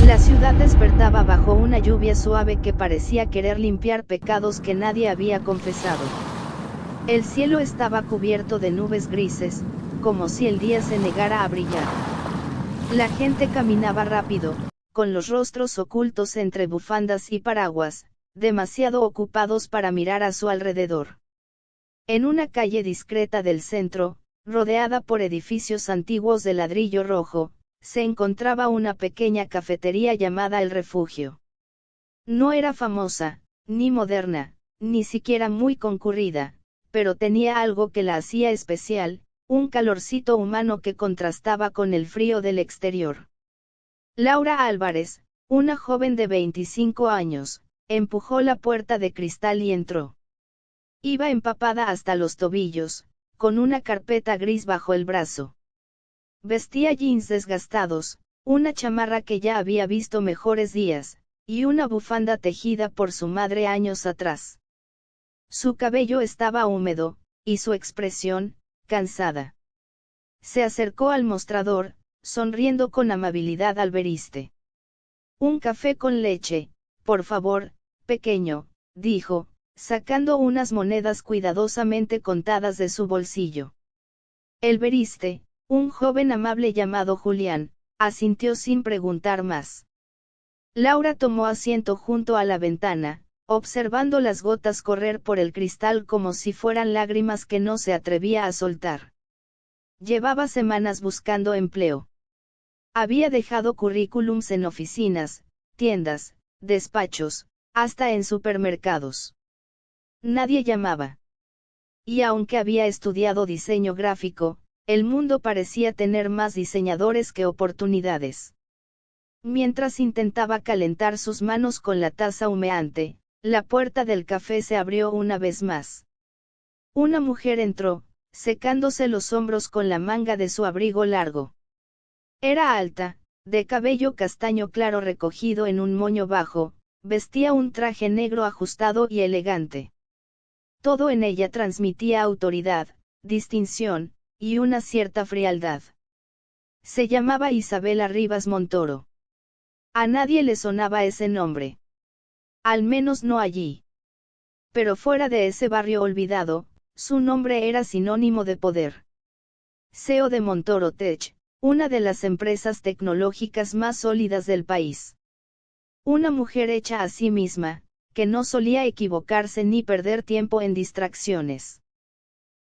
La ciudad despertaba bajo una lluvia suave que parecía querer limpiar pecados que nadie había confesado. El cielo estaba cubierto de nubes grises, como si el día se negara a brillar. La gente caminaba rápido, con los rostros ocultos entre bufandas y paraguas, demasiado ocupados para mirar a su alrededor. En una calle discreta del centro, rodeada por edificios antiguos de ladrillo rojo, se encontraba una pequeña cafetería llamada El Refugio. No era famosa, ni moderna, ni siquiera muy concurrida, pero tenía algo que la hacía especial, un calorcito humano que contrastaba con el frío del exterior. Laura Álvarez, una joven de 25 años, empujó la puerta de cristal y entró. Iba empapada hasta los tobillos, con una carpeta gris bajo el brazo. Vestía jeans desgastados, una chamarra que ya había visto mejores días, y una bufanda tejida por su madre años atrás. Su cabello estaba húmedo, y su expresión, cansada. Se acercó al mostrador, sonriendo con amabilidad al barista. «Un café con leche, por favor, pequeño», dijo, sacando unas monedas cuidadosamente contadas de su bolsillo. El barista, un joven amable llamado Julián, asintió sin preguntar más. Laura tomó asiento junto a la ventana, observando las gotas correr por el cristal como si fueran lágrimas que no se atrevía a soltar. Llevaba semanas buscando empleo. Había dejado currículums en oficinas, tiendas, despachos, hasta en supermercados. Nadie llamaba. Y aunque había estudiado diseño gráfico, el mundo parecía tener más diseñadores que oportunidades. Mientras intentaba calentar sus manos con la taza humeante, la puerta del café se abrió una vez más. Una mujer entró, secándose los hombros con la manga de su abrigo largo. Era alta, de cabello castaño claro recogido en un moño bajo, vestía un traje negro ajustado y elegante. Todo en ella transmitía autoridad, distinción, y una cierta frialdad. Se llamaba Isabela Rivas Montoro. A nadie le sonaba ese nombre. Al menos no allí. Pero fuera de ese barrio olvidado, su nombre era sinónimo de poder. CEO de Montoro Tech, una de las empresas tecnológicas más sólidas del país. Una mujer hecha a sí misma, que no solía equivocarse ni perder tiempo en distracciones.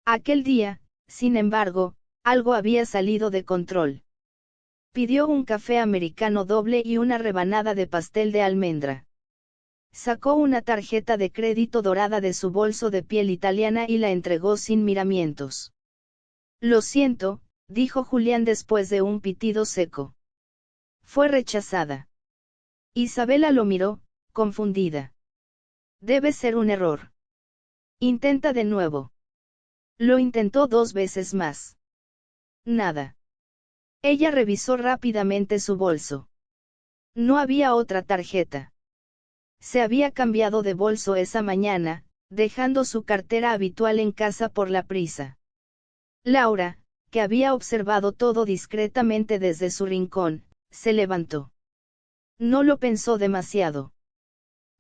Aquel día, sin embargo, algo había salido de control. Pidió un café americano doble y una rebanada de pastel de almendra. Sacó una tarjeta de crédito dorada de su bolso de piel italiana y la entregó sin miramientos. «Lo siento», dijo Julián después de un pitido seco. Fue rechazada. Isabela lo miró, confundida. «Debe ser un error. Intenta de nuevo». Lo intentó 2 veces más. Nada. Ella revisó rápidamente su bolso. No había otra tarjeta. Se había cambiado de bolso esa mañana, dejando su cartera habitual en casa por la prisa. Laura, que había observado todo discretamente desde su rincón, se levantó. No lo pensó demasiado.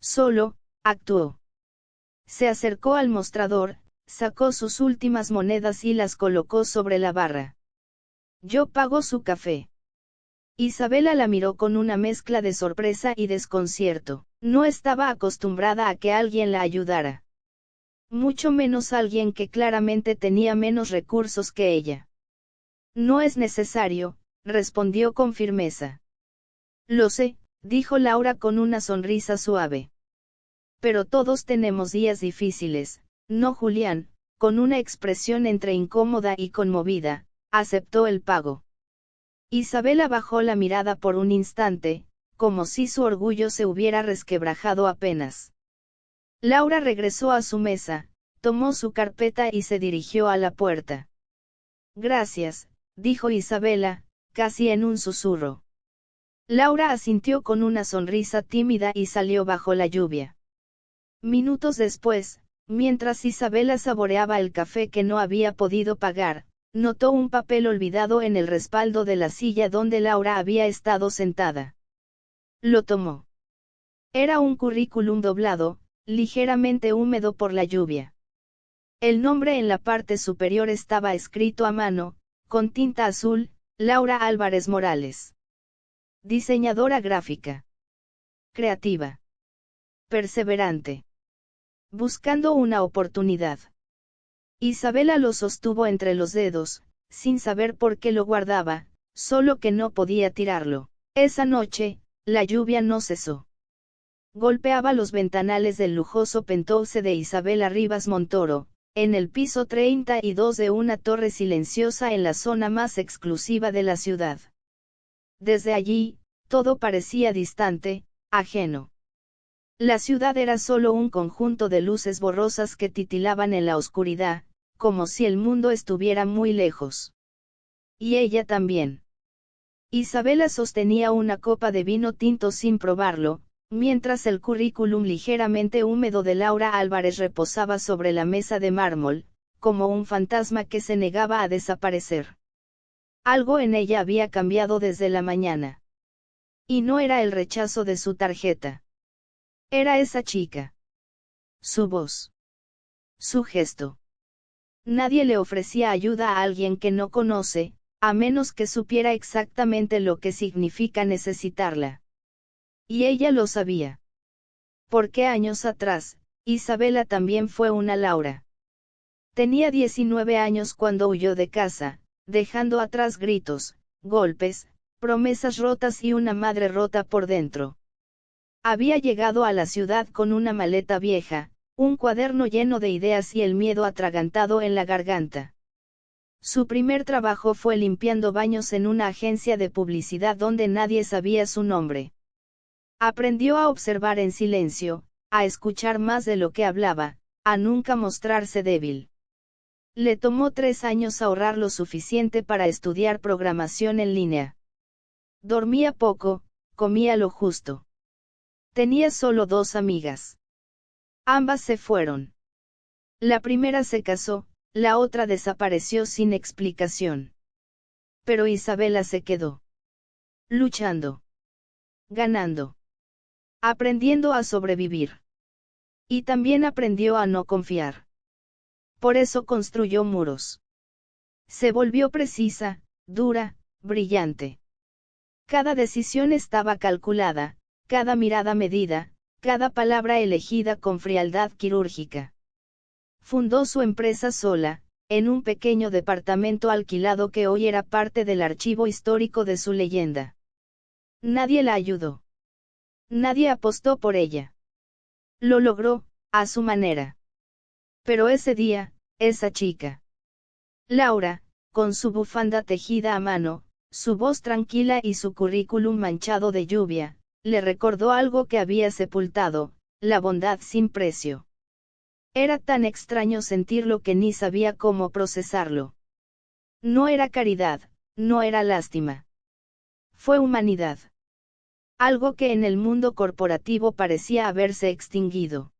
Solo, actuó. Se acercó al mostrador, sacó sus últimas monedas y las colocó sobre la barra. «Yo pago su café». Isabela la miró con una mezcla de sorpresa y desconcierto. No estaba acostumbrada a que alguien la ayudara. Mucho menos alguien que claramente tenía menos recursos que ella. «No es necesario», respondió con firmeza. «Lo sé», dijo Laura con una sonrisa suave. «Pero todos tenemos días difíciles, ¿no, Julián?», con una expresión entre incómoda y conmovida, aceptó el pago. Isabela bajó la mirada por un instante, como si su orgullo se hubiera resquebrajado apenas. Laura regresó a su mesa, tomó su carpeta y se dirigió a la puerta. «Gracias», dijo Isabela, casi en un susurro. Laura asintió con una sonrisa tímida y salió bajo la lluvia. Minutos después, mientras Isabela saboreaba el café que no había podido pagar, notó un papel olvidado en el respaldo de la silla donde Laura había estado sentada. Lo tomó. Era un currículum doblado, ligeramente húmedo por la lluvia. El nombre en la parte superior estaba escrito a mano, con tinta azul, Laura Álvarez Morales. Diseñadora gráfica. Creativa. Perseverante. Buscando una oportunidad. Isabela lo sostuvo entre los dedos, sin saber por qué lo guardaba, solo que no podía tirarlo. Esa noche, la lluvia no cesó. Golpeaba los ventanales del lujoso penthouse de Isabela Rivas Montoro, en el piso 32 de una torre silenciosa en la zona más exclusiva de la ciudad. Desde allí, todo parecía distante, ajeno. La ciudad era solo un conjunto de luces borrosas que titilaban en la oscuridad, como si el mundo estuviera muy lejos. Y ella también. Isabela sostenía una copa de vino tinto sin probarlo, mientras el currículum ligeramente húmedo de Laura Álvarez reposaba sobre la mesa de mármol, como un fantasma que se negaba a desaparecer. Algo en ella había cambiado desde la mañana. Y no era el rechazo de su tarjeta. Era esa chica. Su voz. Su gesto. Nadie le ofrecía ayuda a alguien que no conoce, a menos que supiera exactamente lo que significa necesitarla. Y ella lo sabía. Porque años atrás, Isabela también fue una Laura. Tenía 19 años cuando huyó de casa, dejando atrás gritos, golpes, promesas rotas y una madre rota por dentro. Había llegado a la ciudad con una maleta vieja, un cuaderno lleno de ideas y el miedo atragantado en la garganta. Su primer trabajo fue limpiando baños en una agencia de publicidad donde nadie sabía su nombre. Aprendió a observar en silencio, a escuchar más de lo que hablaba, a nunca mostrarse débil. Le tomó 3 años ahorrar lo suficiente para estudiar programación en línea. Dormía poco, comía lo justo. Tenía solo 2 amigas. Ambas se fueron. La primera se casó, la otra desapareció sin explicación. Pero Isabela se quedó. Luchando. Ganando. Aprendiendo a sobrevivir. Y también aprendió a no confiar. Por eso construyó muros. Se volvió precisa, dura, brillante. Cada decisión estaba calculada, cada mirada medida, cada palabra elegida con frialdad quirúrgica. Fundó su empresa sola, en un pequeño departamento alquilado que hoy era parte del archivo histórico de su leyenda. Nadie la ayudó. Nadie apostó por ella. Lo logró, a su manera. Pero ese día, esa chica. Laura, con su bufanda tejida a mano, su voz tranquila y su currículum manchado de lluvia, le recordó algo que había sepultado, la bondad sin precio. Era tan extraño sentirlo que ni sabía cómo procesarlo. No era caridad, no era lástima. Fue humanidad. Algo que en el mundo corporativo parecía haberse extinguido.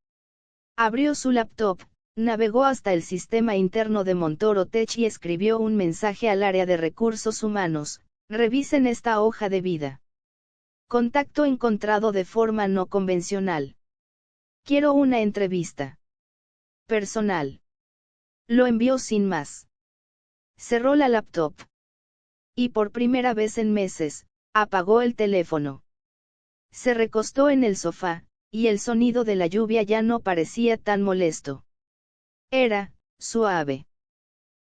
Abrió su laptop, navegó hasta el sistema interno de Montoro Tech y escribió un mensaje al área de recursos humanos: revisen esta hoja de vida. Contacto encontrado de forma no convencional. Quiero una entrevista. Personal. Lo envió sin más. Cerró la laptop. Y por primera vez en meses, apagó el teléfono. Se recostó en el sofá, y el sonido de la lluvia ya no parecía tan molesto. Era suave.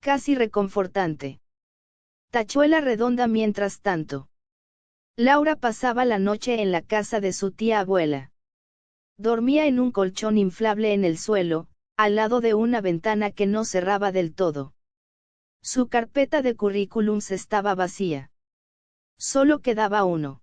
Casi reconfortante. Tachuela redonda mientras tanto. Laura pasaba la noche en la casa de su tía abuela. Dormía en un colchón inflable en el suelo, al lado de una ventana que no cerraba del todo. Su carpeta de currículums estaba vacía. Solo quedaba uno.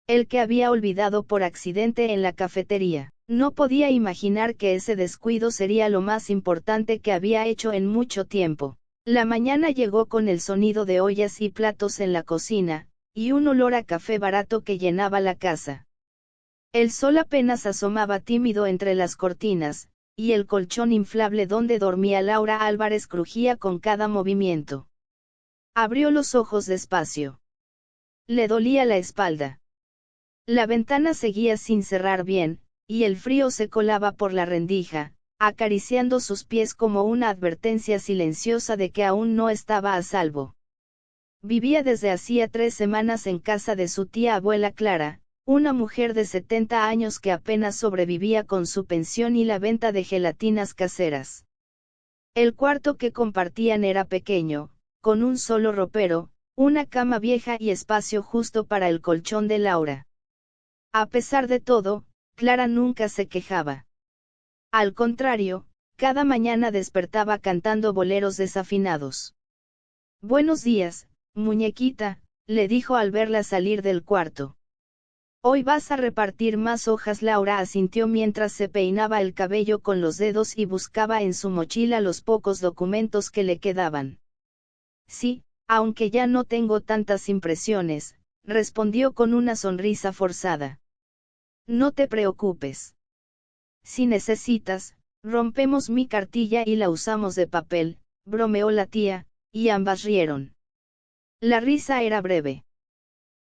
El que había olvidado por accidente en la cafetería. No podía imaginar que ese descuido sería lo más importante que había hecho en mucho tiempo. La mañana llegó con el sonido de ollas y platos en la cocina, y un olor a café barato que llenaba la casa. El sol apenas asomaba tímido entre las cortinas, y el colchón inflable donde dormía Laura Álvarez crujía con cada movimiento. Abrió los ojos despacio. Le dolía la espalda. La ventana seguía sin cerrar bien, y el frío se colaba por la rendija, acariciando sus pies como una advertencia silenciosa de que aún no estaba a salvo. Vivía desde hacía 3 semanas en casa de su tía abuela Clara, una mujer de 70 años que apenas sobrevivía con su pensión y la venta de gelatinas caseras. El cuarto que compartían era pequeño, con un solo ropero, una cama vieja y espacio justo para el colchón de Laura. A pesar de todo, Clara nunca se quejaba. Al contrario, cada mañana despertaba cantando boleros desafinados. «Buenos días, muñequita», le dijo al verla salir del cuarto. «Hoy vas a repartir más hojas». Laura asintió mientras se peinaba el cabello con los dedos y buscaba en su mochila los pocos documentos que le quedaban. «Sí, aunque ya no tengo tantas impresiones», respondió con una sonrisa forzada. «No te preocupes. Si necesitas, rompemos mi cartilla y la usamos de papel», bromeó la tía, y ambas rieron. La risa era breve.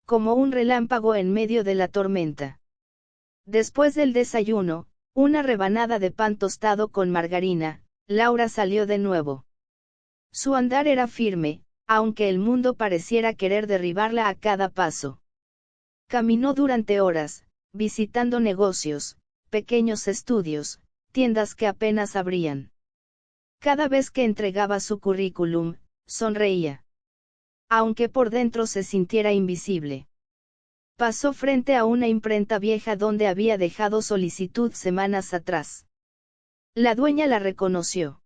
Como un relámpago en medio de la tormenta. Después del desayuno, una rebanada de pan tostado con margarina, Laura salió de nuevo. Su andar era firme, aunque el mundo pareciera querer derribarla a cada paso. Caminó durante horas, visitando negocios, pequeños estudios, tiendas que apenas abrían. Cada vez que entregaba su currículum, sonreía. Aunque por dentro se sintiera invisible. Pasó frente a una imprenta vieja donde había dejado solicitud semanas atrás. La dueña la reconoció.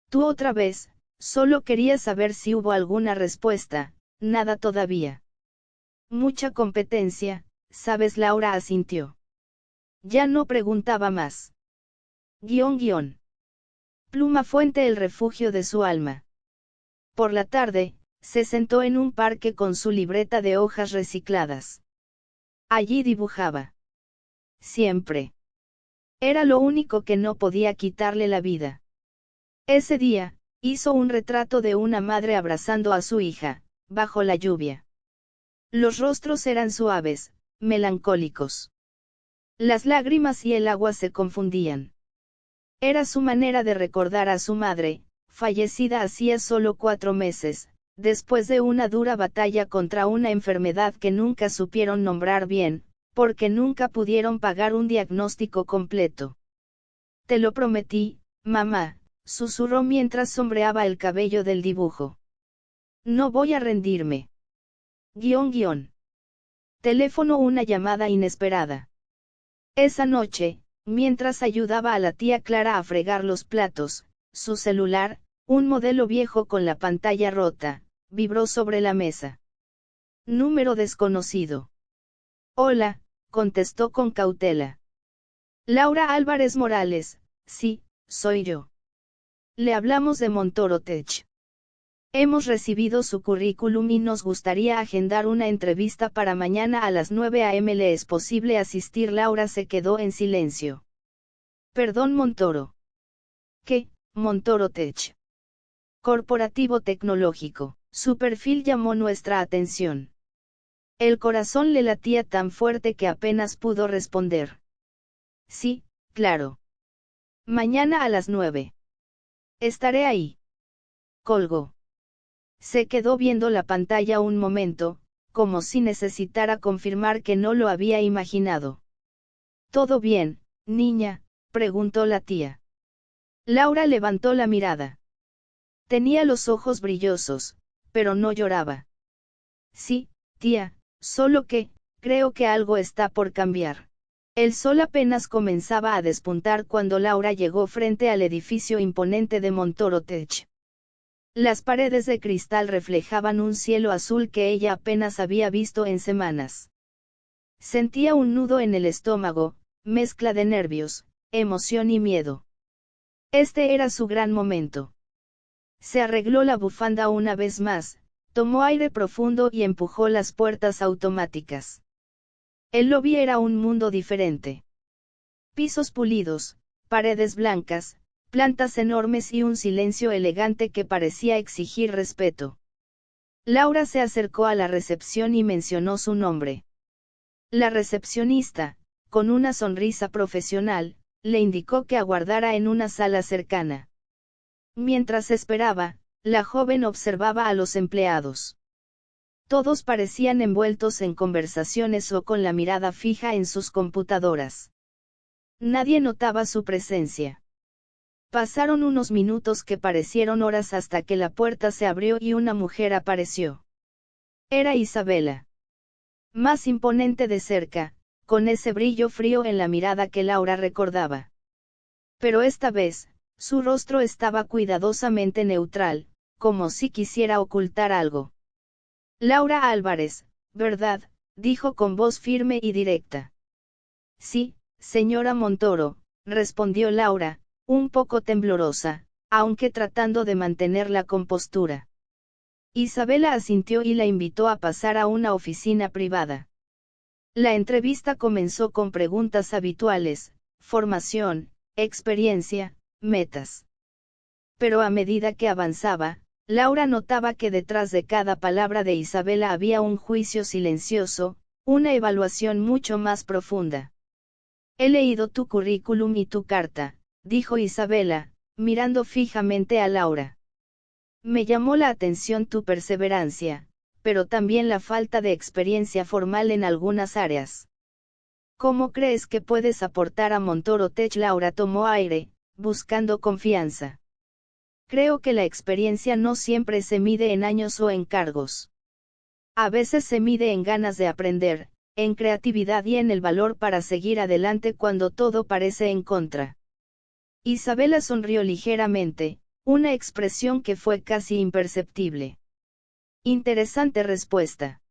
«Tú otra vez», solo quería saber si hubo alguna respuesta. «Nada todavía». «Mucha competencia, sabes». Laura asintió. Ya no preguntaba más. Pluma Fuente, el refugio de su alma. Por la tarde, se sentó en un parque con su libreta de hojas recicladas. Allí dibujaba. Siempre. Era lo único que no podía quitarle la vida. Ese día, hizo un retrato de una madre abrazando a su hija, bajo la lluvia. Los rostros eran suaves, melancólicos. Las lágrimas y el agua se confundían. Era su manera de recordar a su madre, fallecida hacía solo 4 meses, después de una dura batalla contra una enfermedad que nunca supieron nombrar bien, porque nunca pudieron pagar un diagnóstico completo. «Te lo prometí, mamá», susurró mientras sombreaba el cabello del dibujo. «No voy a rendirme». Teléfono. Una llamada inesperada. Esa noche, mientras ayudaba a la tía Clara a fregar los platos, su celular, un modelo viejo con la pantalla rota, vibró sobre la mesa. Número desconocido. «Hola», contestó con cautela. «Laura Álvarez Morales». «Sí, soy yo. Le hablamos de Montoro Tech. Hemos recibido su currículum y nos gustaría agendar una entrevista para mañana a las 9 a.m. ¿Le es posible asistir?» Laura se quedó en silencio. «Perdón, Montoro». «¿Qué, Montoro Tech?» «Corporativo tecnológico». Su perfil llamó nuestra atención. El corazón le latía tan fuerte que apenas pudo responder. «Sí, claro. Mañana a las 9. Estaré ahí». Colgó. Se quedó viendo la pantalla un momento, como si necesitara confirmar que no lo había imaginado. «¿Todo bien, niña?», preguntó la tía. Laura levantó la mirada. Tenía los ojos brillosos, pero no lloraba. «Sí, tía, solo que, creo que algo está por cambiar». El sol apenas comenzaba a despuntar cuando Laura llegó frente al edificio imponente de Montoro Tech. Las paredes de cristal reflejaban un cielo azul que ella apenas había visto en semanas. Sentía un nudo en el estómago, mezcla de nervios, emoción y miedo. Este era su gran momento. Se arregló la bufanda una vez más, tomó aire profundo y empujó las puertas automáticas. El lobby era un mundo diferente. Pisos pulidos, paredes blancas, plantas enormes y un silencio elegante que parecía exigir respeto. Laura se acercó a la recepción y mencionó su nombre. La recepcionista, con una sonrisa profesional, le indicó que aguardara en una sala cercana. Mientras esperaba, la joven observaba a los empleados. Todos parecían envueltos en conversaciones o con la mirada fija en sus computadoras. Nadie notaba su presencia. Pasaron unos minutos que parecieron horas hasta que la puerta se abrió y una mujer apareció. Era Isabela. Más imponente de cerca, con ese brillo frío en la mirada que Laura recordaba. Pero esta vez, su rostro estaba cuidadosamente neutral, como si quisiera ocultar algo. Laura Álvarez, ¿verdad?, dijo con voz firme y directa. Sí, señora Montoro, respondió Laura, un poco temblorosa, aunque tratando de mantener la compostura. Isabela asintió y la invitó a pasar a una oficina privada. La entrevista comenzó con preguntas habituales: formación, experiencia, metas. Pero a medida que avanzaba, Laura notaba que detrás de cada palabra de Isabela había un juicio silencioso, una evaluación mucho más profunda. He leído tu currículum y tu carta, dijo Isabela, mirando fijamente a Laura. Me llamó la atención tu perseverancia, pero también la falta de experiencia formal en algunas áreas. ¿Cómo crees que puedes aportar a Montoro Tech? Laura tomó aire, buscando confianza. Creo que la experiencia no siempre se mide en años o en cargos. A veces se mide en ganas de aprender, en creatividad y en el valor para seguir adelante cuando todo parece en contra. Isabela sonrió ligeramente, una expresión que fue casi imperceptible. Interesante respuesta.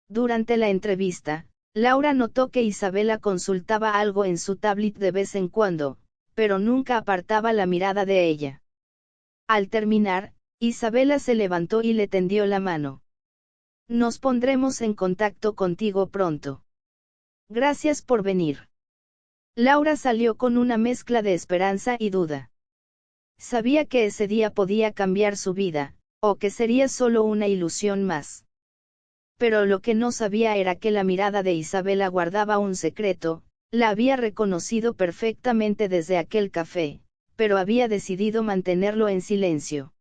Durante la entrevista, Laura notó que Isabela consultaba algo en su tablet de vez en cuando, pero nunca apartaba la mirada de ella. Al terminar, Isabela se levantó y le tendió la mano. Nos pondremos en contacto contigo pronto. Gracias por venir. Laura salió con una mezcla de esperanza y duda. Sabía que ese día podía cambiar su vida, o que sería solo una ilusión más. Pero lo que no sabía era que la mirada de Isabela guardaba un secreto. La había reconocido perfectamente desde aquel café, pero había decidido mantenerlo en silencio.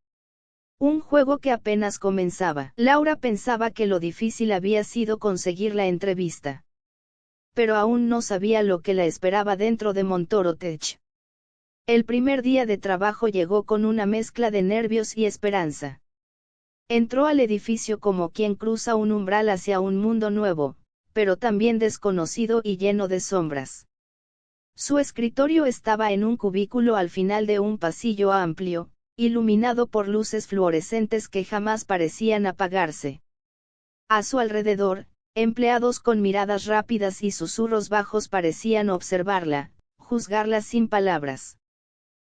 Un juego que apenas comenzaba. Laura pensaba que lo difícil había sido conseguir la entrevista. Pero aún no sabía lo que la esperaba dentro de Montoro Tech. El primer día de trabajo llegó con una mezcla de nervios y esperanza. Entró al edificio como quien cruza un umbral hacia un mundo nuevo, pero también desconocido y lleno de sombras. Su escritorio estaba en un cubículo al final de un pasillo amplio, iluminado por luces fluorescentes que jamás parecían apagarse. A su alrededor, empleados con miradas rápidas y susurros bajos parecían observarla, juzgarla sin palabras.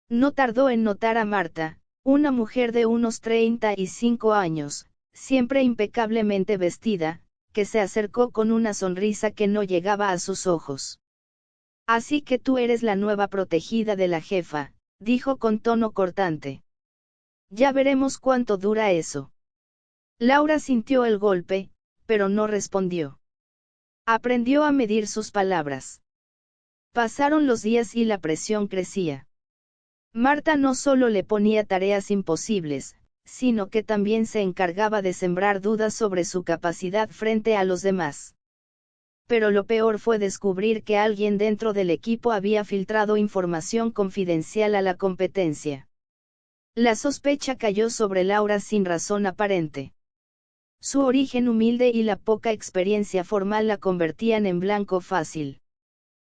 No tardó en notar a Marta, una mujer de unos 35 años, siempre impecablemente vestida, que se acercó con una sonrisa que no llegaba a sus ojos. Así que tú eres la nueva protegida de la jefa, dijo con tono cortante. Ya veremos cuánto dura eso. Laura sintió el golpe, pero no respondió. Aprendió a medir sus palabras. Pasaron los días y la presión crecía. Marta no solo le ponía tareas imposibles, sino que también se encargaba de sembrar dudas sobre su capacidad frente a los demás. Pero lo peor fue descubrir que alguien dentro del equipo había filtrado información confidencial a la competencia. La sospecha cayó sobre Laura sin razón aparente. Su origen humilde y la poca experiencia formal la convertían en blanco fácil.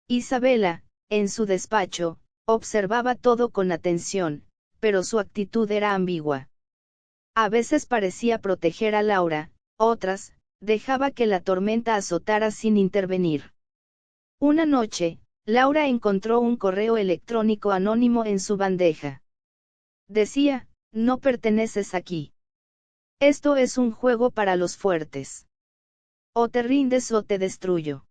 Isabela, en su despacho, observaba todo con atención, pero su actitud era ambigua. A veces parecía proteger a Laura, otras, dejaba que la tormenta azotara sin intervenir. Una noche, Laura encontró un correo electrónico anónimo en su bandeja. Decía: no perteneces aquí. Esto es un juego para los fuertes. O te rindes o te destruyo.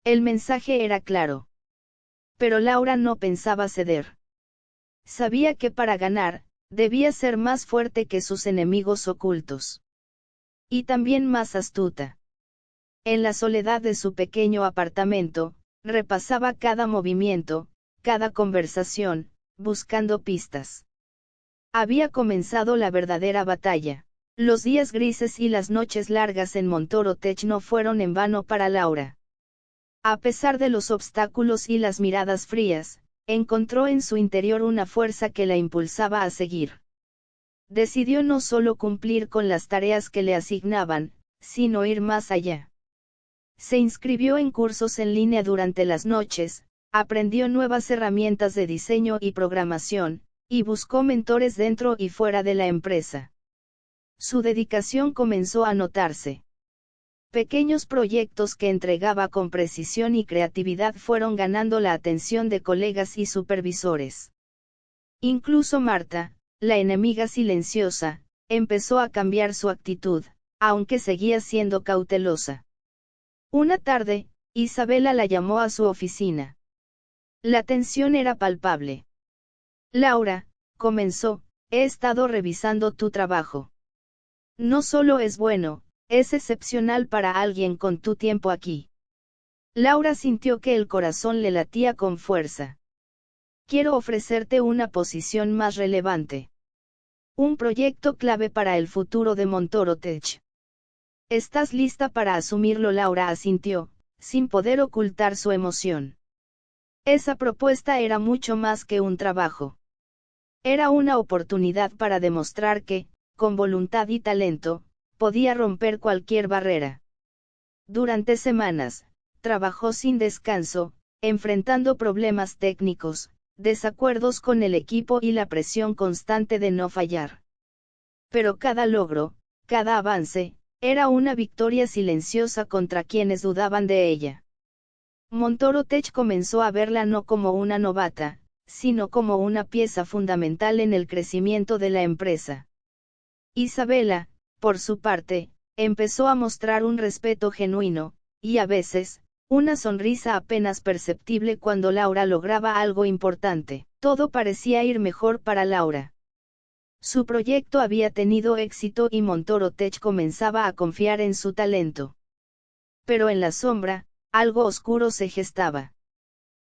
El mensaje era claro. Pero Laura no pensaba ceder. Sabía que para ganar, debía ser más fuerte que sus enemigos ocultos. Y también más astuta. en la soledad de su pequeño apartamento, repasaba cada movimiento, cada conversación, buscando pistas. Había comenzado la verdadera batalla. Los días grises y las noches largas en Montoro Tech no fueron en vano para Laura. A pesar de los obstáculos y las miradas frías, encontró en su interior una fuerza que la impulsaba a seguir. Decidió no solo cumplir con las tareas que le asignaban, sino ir más allá. Se inscribió en cursos en línea durante las noches, aprendió nuevas herramientas de diseño y programación, y buscó mentores dentro y fuera de la empresa. Su dedicación comenzó a notarse. Pequeños proyectos que entregaba con precisión y creatividad fueron ganando la atención de colegas y supervisores. Incluso Marta, la enemiga silenciosa, empezó a cambiar su actitud, aunque seguía siendo cautelosa. Una tarde, Isabela la llamó a su oficina. La tensión era palpable. Laura, comenzó, he estado revisando tu trabajo. No solo es bueno, es excepcional para alguien con tu tiempo aquí. Laura sintió que el corazón le latía con fuerza. Quiero ofrecerte una posición más relevante. Un proyecto clave para el futuro de Montoro Tech. ¿Estás lista para asumirlo? Laura asintió, sin poder ocultar su emoción. Esa propuesta era mucho más que un trabajo. Era una oportunidad para demostrar que, con voluntad y talento, podía romper cualquier barrera. Durante semanas, trabajó sin descanso, enfrentando problemas técnicos, desacuerdos con el equipo y la presión constante de no fallar. Pero cada logro, cada avance, era una victoria silenciosa contra quienes dudaban de ella. Montoro Tech comenzó a verla no como una novata, sino como una pieza fundamental en el crecimiento de la empresa. Isabela, por su parte, empezó a mostrar un respeto genuino, y a veces, una sonrisa apenas perceptible cuando Laura lograba algo importante. Todo parecía ir mejor para Laura. Su proyecto había tenido éxito y Montoro Tech comenzaba a confiar en su talento. Pero en la sombra, algo oscuro se gestaba.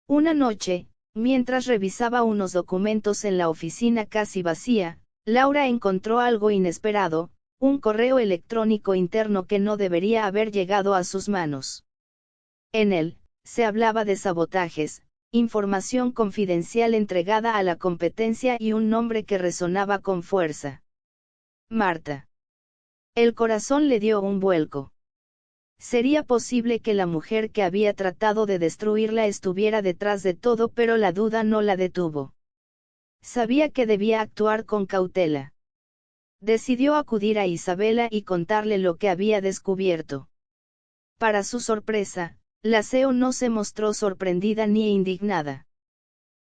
Una noche, mientras revisaba unos documentos en la oficina casi vacía, Laura encontró algo inesperado, un correo electrónico interno que no debería haber llegado a sus manos. En él, se hablaba de sabotajes, información confidencial entregada a la competencia y un nombre que resonaba con fuerza. Marta. El corazón le dio un vuelco. Sería posible que la mujer que había tratado de destruirla estuviera detrás de todo, pero la duda no la detuvo. Sabía que debía actuar con cautela. Decidió acudir a Isabela y contarle lo que había descubierto. Para su sorpresa, la CEO no se mostró sorprendida ni indignada.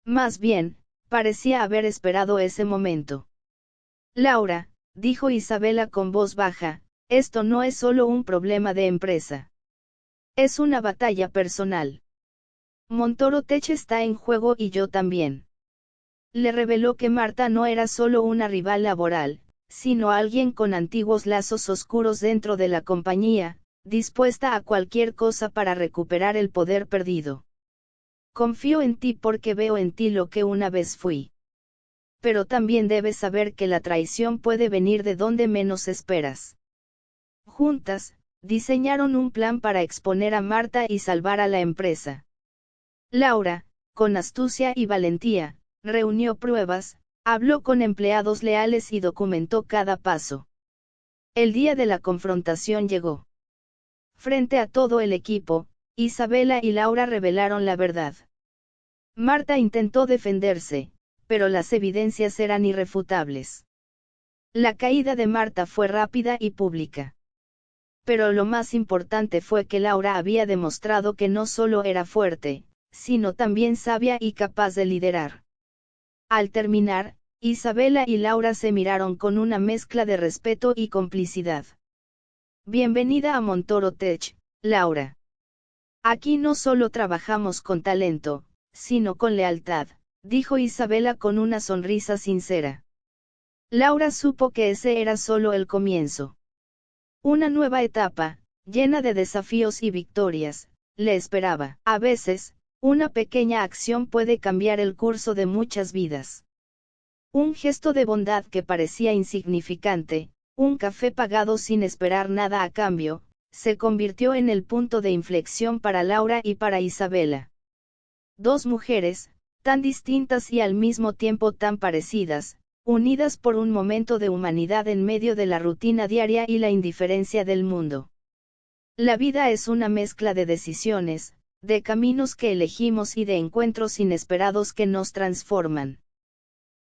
Más bien, parecía haber esperado ese momento. Laura, dijo Isabela con voz baja, esto no es solo un problema de empresa. Es una batalla personal. Montoro Tech está en juego y yo también. Le reveló que Marta no era solo una rival laboral, sino alguien con antiguos lazos oscuros dentro de la compañía, dispuesta a cualquier cosa para recuperar el poder perdido. Confío en ti porque veo en ti lo que una vez fui. Pero también debes saber que la traición puede venir de donde menos esperas. Juntas, diseñaron un plan para exponer a Marta y salvar a la empresa. Laura, con astucia y valentía, reunió pruebas, habló con empleados leales y documentó cada paso. El día de la confrontación llegó. Frente a todo el equipo, Isabela y Laura revelaron la verdad. Marta intentó defenderse, pero las evidencias eran irrefutables. La caída de Marta fue rápida y pública. Pero lo más importante fue que Laura había demostrado que no solo era fuerte, sino también sabia y capaz de liderar. Al terminar, Isabela y Laura se miraron con una mezcla de respeto y complicidad. Bienvenida a Montoro Tech, Laura. Aquí no solo trabajamos con talento, sino con lealtad, dijo Isabela con una sonrisa sincera. Laura supo que ese era solo el comienzo. Una nueva etapa, llena de desafíos y victorias, le esperaba. A veces, una pequeña acción puede cambiar el curso de muchas vidas. Un gesto de bondad que parecía insignificante, un café pagado sin esperar nada a cambio, se convirtió en el punto de inflexión para Laura y para Isabela. Dos mujeres, tan distintas y al mismo tiempo tan parecidas, unidas por un momento de humanidad en medio de la rutina diaria y la indiferencia del mundo. La vida es una mezcla de decisiones, de caminos que elegimos y de encuentros inesperados que nos transforman.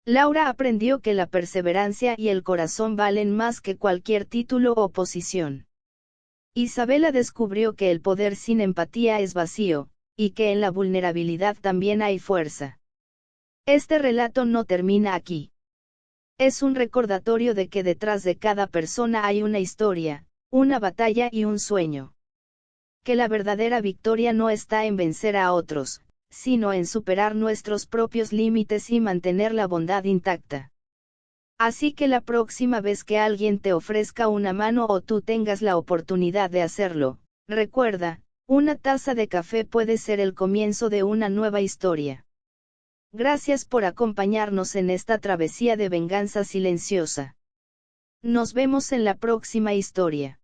Laura aprendió que la perseverancia y el corazón valen más que cualquier título o posición. Isabela descubrió que el poder sin empatía es vacío, y que en la vulnerabilidad también hay fuerza. Este relato no termina aquí. Es un recordatorio de que detrás de cada persona hay una historia, una batalla y un sueño. Que la verdadera victoria no está en vencer a otros, sino en superar nuestros propios límites y mantener la bondad intacta. Así que la próxima vez que alguien te ofrezca una mano o tú tengas la oportunidad de hacerlo, recuerda, una taza de café puede ser el comienzo de una nueva historia. Gracias por acompañarnos en esta travesía de venganza silenciosa. Nos vemos en la próxima historia.